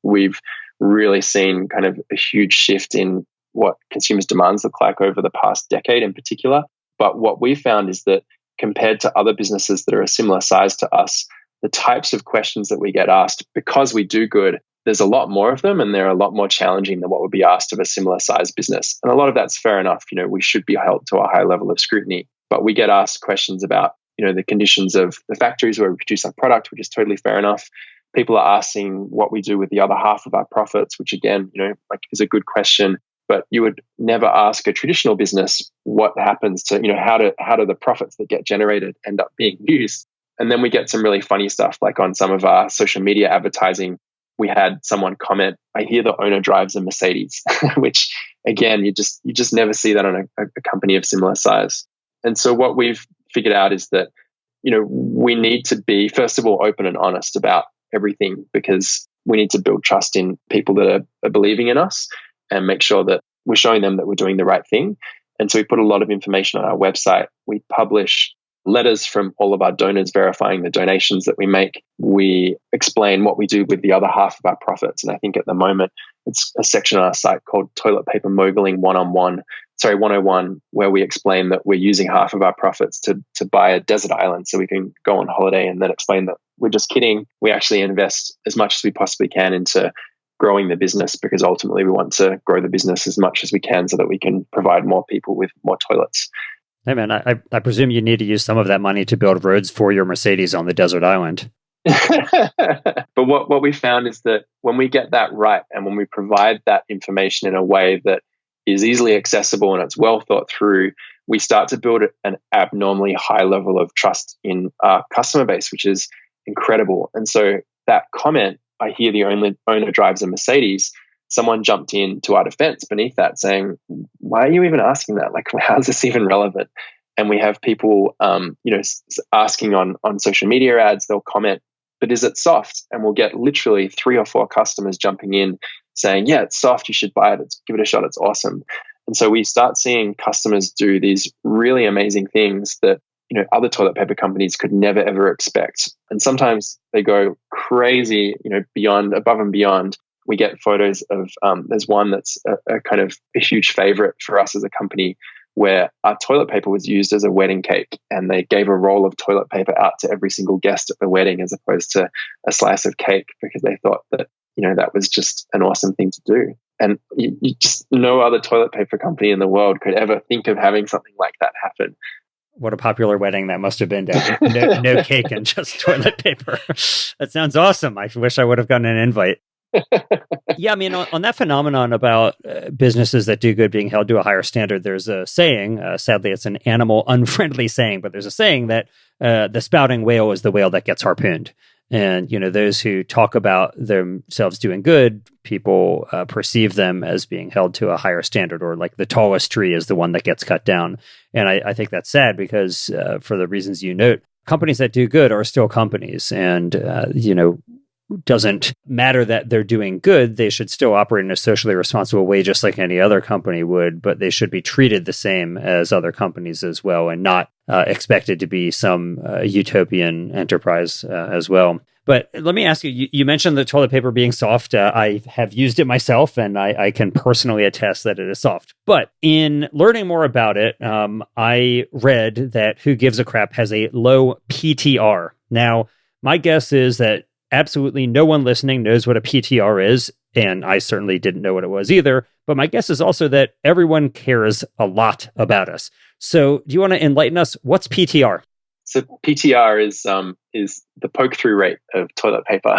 we've really seen kind of a huge shift in what consumers' demands look like over the past decade in particular. But what we found is that compared to other businesses that are a similar size to us, the types of questions that we get asked, because we do good, there's a lot more of them, and they're a lot more challenging than what would be asked of a similar size business. And a lot of that's fair enough. We should be held to a high level of scrutiny, but we get asked questions about, the conditions of the factories where we produce our product, which is totally fair enough. People are asking what we do with the other half of our profits, which again, is a good question. But you would never ask a traditional business what happens to, how do the profits that get generated end up being used? And then we get some really funny stuff, like on some of our social media advertising, we had someone comment, "I hear the owner drives a Mercedes," which again, you just never see that on a company of similar size. And so what we've figured out is that, we need to be, first of all, open and honest about everything, because we need to build trust in people that are believing in us, and make sure that we're showing them that we're doing the right thing. And so we put a lot of information on our website. We publish letters from all of our donors verifying the donations that we make. We explain what we do with the other half of our profits. And I think at the moment, it's a section on our site called Toilet Paper Mogling 101, where we explain that we're using half of our profits to buy a desert island so we can go on holiday, and then explain that we're just kidding. We actually invest as much as we possibly can into growing the business, because ultimately we want to grow the business as much as we can so that we can provide more people with more toilets. Hey man, I presume you need to use some of that money to build roads for your Mercedes on the desert island. But what we found is that when we get that right, and when we provide that information in a way that is easily accessible and it's well thought through, we start to build an abnormally high level of trust in our customer base, which is incredible. And so that comment, "I hear the owner drives a Mercedes," someone jumped in to our defense beneath that saying, "Why are you even asking that? Like, how is this even relevant?" And we have people, asking on social media ads, they'll comment, "But is it soft?" And we'll get literally 3 or 4 customers jumping in saying, "Yeah, it's soft. You should buy it. Give it a shot. It's awesome." And so we start seeing customers do these really amazing things that other toilet paper companies could never, ever expect. And sometimes they go crazy, above and beyond. We get photos of, there's one that's a kind of a huge favorite for us as a company, where our toilet paper was used as a wedding cake, and they gave a roll of toilet paper out to every single guest at the wedding as opposed to a slice of cake, because they thought that, that was just an awesome thing to do. And you just, no other toilet paper company in the world could ever think of having something like that happen. What a popular wedding that must have been. No cake and just toilet paper. That sounds awesome. I wish I would have gotten an invite. Yeah, I mean, on that phenomenon about businesses that do good being held to a higher standard, there's a saying, sadly it's an animal unfriendly saying, but there's a saying that the spouting whale is the whale that gets harpooned. And, those who talk about themselves doing good, people perceive them as being held to a higher standard, or like the tallest tree is the one that gets cut down. And I think that's sad because for the reasons you note, companies that do good are still companies. And, doesn't matter that they're doing good. They should still operate in a socially responsible way, just like any other company would, but they should be treated the same as other companies as well, and not expected to be some utopian enterprise as well. But let me ask you, you mentioned the toilet paper being soft. I have used it myself, and I can personally attest that it is soft. But in learning more about it, I read that Who Gives a Crap has a low PTR. Now, my guess is that absolutely no one listening knows what a PTR is, and I certainly didn't know what it was either. But my guess is also that everyone cares a lot about us. So do you want to enlighten us? What's PTR? So PTR is the poke-through rate of toilet paper,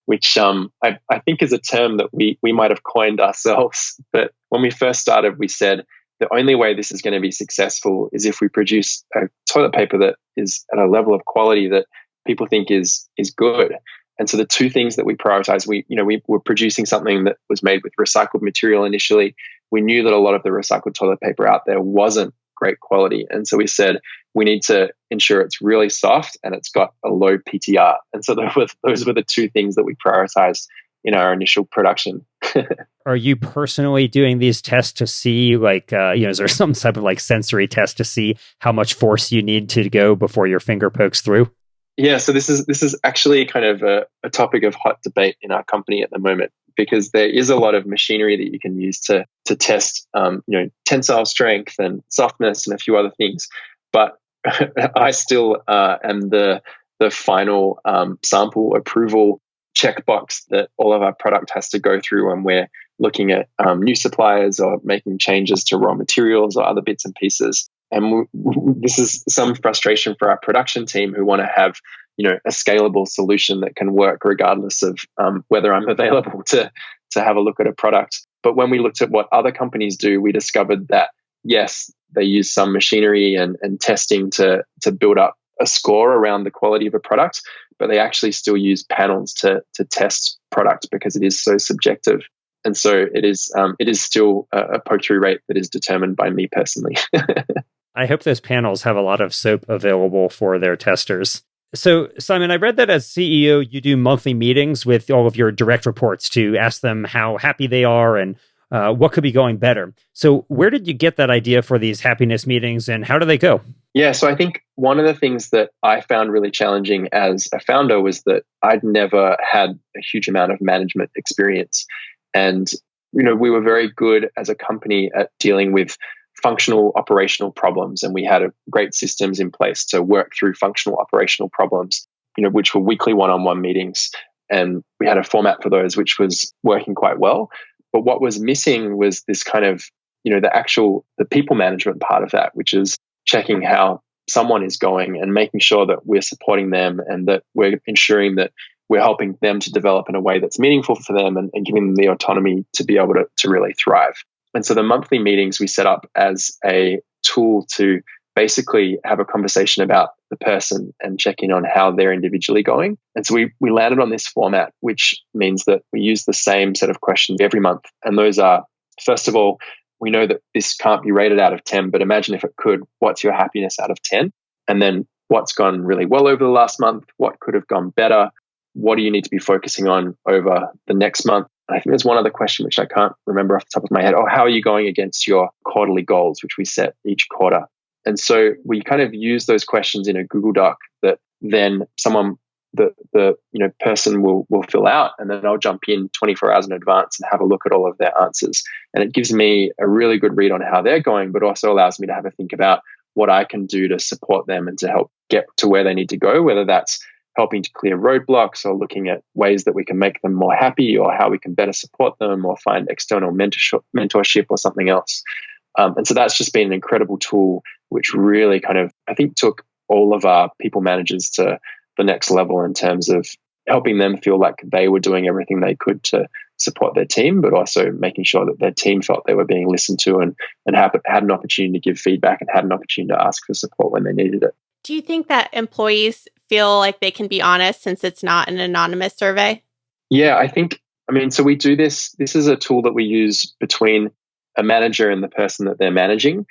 which I think is a term that we might have coined ourselves. But when we first started, we said the only way this is going to be successful is if we produce a toilet paper that is at a level of quality that people think is good. And so the two things that we prioritize, we were producing something that was made with recycled material initially. We knew that a lot of the recycled toilet paper out there wasn't great quality. And so we said, we need to ensure it's really soft and it's got a low PTR. And so those were the two things that we prioritized in our initial production. Are you personally doing these tests to see, is there some type of sensory test to see how much force you need to go before your finger pokes through? Yeah, so this is actually kind of a topic of hot debate in our company at the moment, because there is a lot of machinery that you can use to test, tensile strength and softness and a few other things. But I still am the final sample approval checkbox that all of our product has to go through when we're looking at new suppliers or making changes to raw materials or other bits and pieces. And this is some frustration for our production team who want to have, a scalable solution that can work regardless of whether I'm available to have a look at a product. But when we looked at what other companies do, we discovered that, yes, they use some machinery and testing to build up a score around the quality of a product, but they actually still use panels to test product because it is so subjective. And so it is still a poke-through rate that is determined by me personally. I hope those panels have a lot of soap available for their testers. So, Simon, I read that as CEO, you do monthly meetings with all of your direct reports to ask them how happy they are and what could be going better. So where did you get that idea for these happiness meetings and how do they go? Yeah, so I think one of the things that I found really challenging as a founder was that I'd never had a huge amount of management experience. And, we were very good as a company at dealing with functional operational problems. And we had great systems in place to work through functional operational problems, which were weekly one-on-one meetings. And we had a format for those, which was working quite well. But what was missing was this kind of, the people management part of that, which is checking how someone is going and making sure that we're supporting them and that we're ensuring that we're helping them to develop in a way that's meaningful for them and giving them the autonomy to be able to really thrive. And so the monthly meetings we set up as a tool to basically have a conversation about the person and check in on how they're individually going. And so we landed on this format, which means that we use the same set of questions every month. And those are, first of all, we know that this can't be rated out of 10, but imagine if it could, what's your happiness out of 10? And then what's gone really well over the last month? What could have gone better? What do you need to be focusing on over the next month? I think there's one other question, which I can't remember off the top of my head. Oh, how are you going against your quarterly goals, which we set each quarter? And so we kind of use those questions in a Google Doc that then the person will fill out, and then I'll jump in 24 hours in advance and have a look at all of their answers. And it gives me a really good read on how they're going, but also allows me to have a think about what I can do to support them and to help get to where they need to go, whether that's helping to clear roadblocks or looking at ways that we can make them more happy or how we can better support them or find external mentorship or something else. And so that's just been an incredible tool, which really kind of, I think, took all of our people managers to the next level in terms of helping them feel like they were doing everything they could to support their team, but also making sure that their team felt they were being listened to and had an opportunity to give feedback and had an opportunity to ask for support when they needed it. Do you think that employees feel like they can be honest since it's not an anonymous survey? Yeah, so we do this. This is a tool that we use between a manager and the person that they're managing.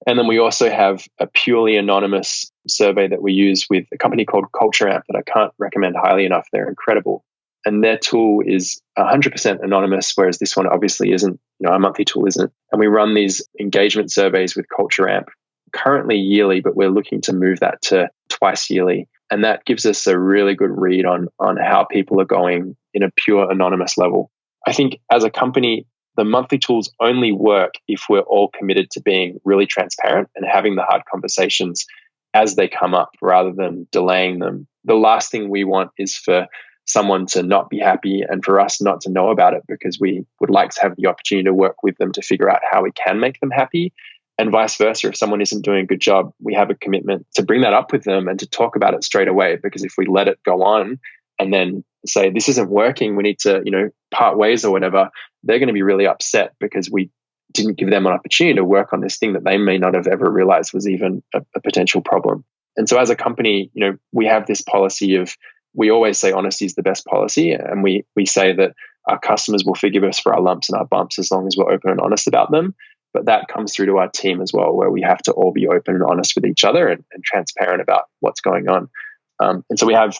And then we also have a purely anonymous survey that we use with a company called Culture Amp that I can't recommend highly enough. They're incredible. And their tool is 100% anonymous, whereas this one obviously isn't. Our monthly tool isn't. And we run these engagement surveys with Culture Amp currently yearly, but we're looking to move that to twice yearly. And that gives us a really good read on how people are going in a pure anonymous level. I think as a company, the monthly tools only work if we're all committed to being really transparent and having the hard conversations as they come up rather than delaying them. The last thing we want is for someone to not be happy and for us not to know about it, because we would like to have the opportunity to work with them to figure out how we can make them happy. And vice versa, if someone isn't doing a good job, we have a commitment to bring that up with them and to talk about it straight away. Because if we let it go on and then say, this isn't working, we need to, part ways or whatever, they're going to be really upset because we didn't give them an opportunity to work on this thing that they may not have ever realized was even a potential problem. And so as a company, we have this policy of, we always say honesty is the best policy. And we say that our customers will forgive us for our lumps and our bumps as long as we're open and honest about them. But that comes through to our team as well, where we have to all be open and honest with each other and transparent about what's going on. And so we have,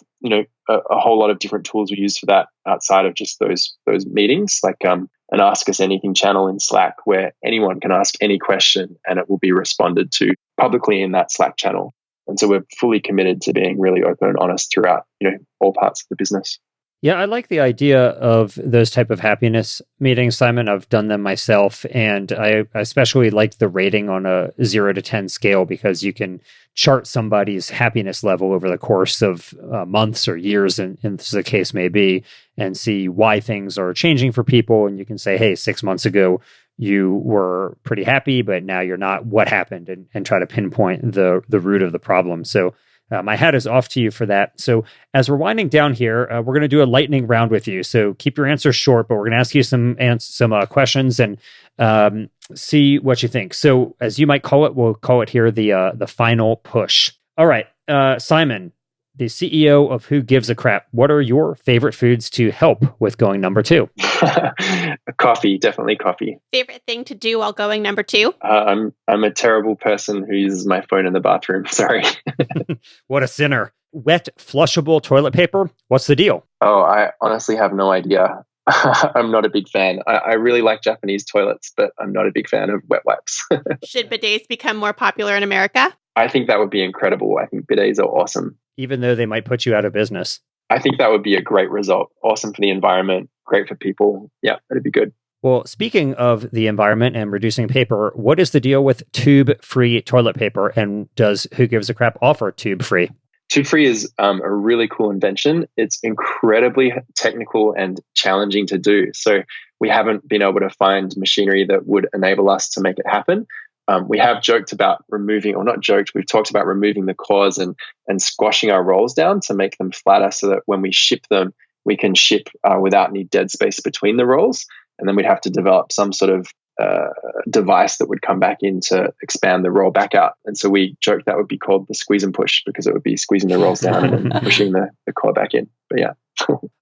a whole lot of different tools we use for that outside of just those meetings, like an Ask Us Anything channel in Slack, where anyone can ask any question and it will be responded to publicly in that Slack channel. And so we're fully committed to being really open and honest throughout, all parts of the business. Yeah, I like the idea of those type of happiness meetings, Simon. I've done them myself, and I especially like the rating on a 0 to 10 scale, because you can chart somebody's happiness level over the course of months or years, and as the case may be, and see why things are changing for people. And you can say, hey, 6 months ago, you were pretty happy, but now you're not. What happened? And try to pinpoint the root of the problem. So my hat is off to you for that. So as we're winding down here, we're going to do a lightning round with you. So keep your answers short, but we're going to ask you some questions and see what you think. So as you might call it, we'll call it here the final push. All right, Simon, the CEO of Who Gives a Crap, what are your favorite foods to help with going number 2? Coffee, definitely coffee. Favorite thing to do while going number 2? I'm a terrible person who uses my phone in the bathroom. Sorry. What a sinner. Wet, flushable toilet paper. What's the deal? Oh, I honestly have no idea. I'm not a big fan. I really like Japanese toilets, but I'm not a big fan of wet wipes. Should bidets become more popular in America? I think that would be incredible. I think bidets are awesome. Even though they might put you out of business. I think that would be a great result. Awesome for the environment, great for people. Yeah, that'd be good. Well, speaking of the environment and reducing paper, what is the deal with tube-free toilet paper? And does Who Gives a Crap offer tube-free? Tubefree is a really cool invention. It's incredibly technical and challenging to do. So we haven't been able to find machinery that would enable us to make it happen. We have joked about we've talked about removing the cores and squashing our rolls down to make them flatter so that when we ship them, we can ship without any dead space between the rolls. And then we'd have to develop some sort of device that would come back in to expand the roll back out. And so we joked that would be called the squeeze and push, because it would be squeezing the rolls down and then pushing the core back in. But yeah.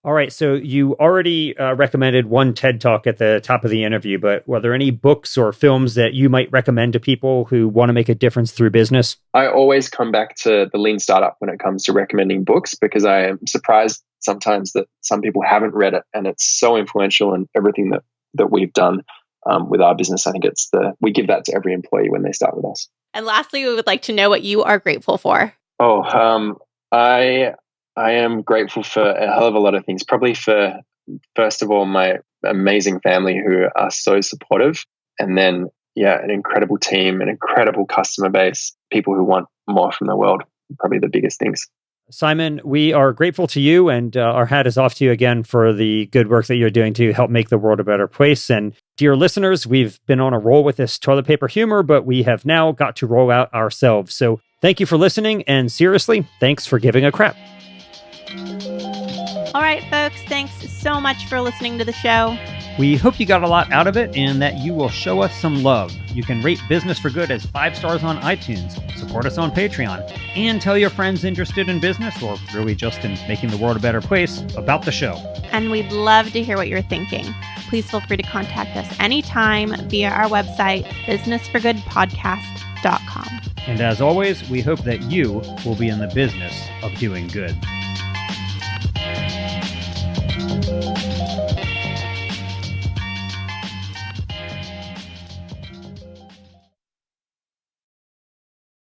All right. So you already recommended one TED Talk at the top of the interview, but were there any books or films that you might recommend to people who want to make a difference through business? I always come back to The Lean Startup when it comes to recommending books, because I am surprised sometimes that some people haven't read it, and it's so influential in everything that we've done with our business. I think we give that to every employee when they start with us. And lastly, we would like to know what you are grateful for. I am grateful for a hell of a lot of things. Probably for, first of all, my amazing family who are so supportive. And then, an incredible team, an incredible customer base, people who want more from the world. Probably the biggest things. Simon, we are grateful to you, and our hat is off to you again for the good work that you're doing to help make the world a better place. And dear listeners, we've been on a roll with this toilet paper humor, but we have now got to roll out ourselves. So thank you for listening, and seriously, thanks for giving a crap. All right, folks, thanks so much for listening to the show. We hope you got a lot out of it and that you will show us some love. You can rate Business for Good as 5 stars on iTunes, support us on Patreon, and tell your friends interested in business or really just in making the world a better place about the show. And we'd love to hear what you're thinking. Please feel free to contact us anytime via our website, businessforgoodpodcast.com. And as always, we hope that you will be in the business of doing good.